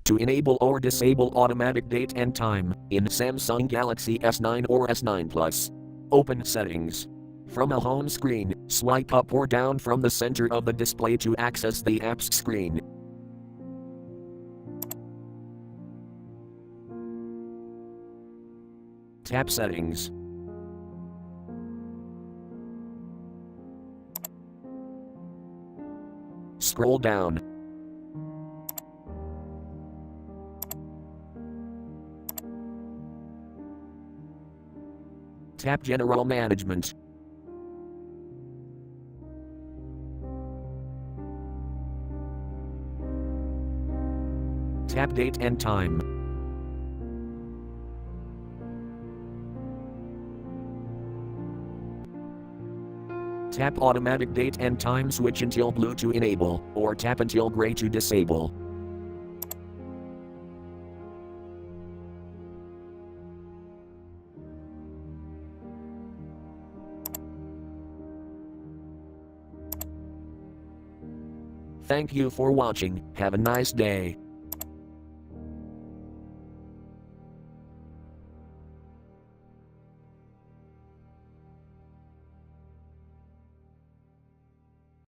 To enable or disable automatic date and time in Samsung Galaxy S9 or S9 Plus. Open Settings. From a home screen, swipe up or down from the center of the display to access the apps screen. Tap Settings. Scroll down. Tap General Management. Tap Date and Time. Tap Automatic Date and Time switch until blue to enable, or tap until gray to disable. Thank you for watching. Have a nice day.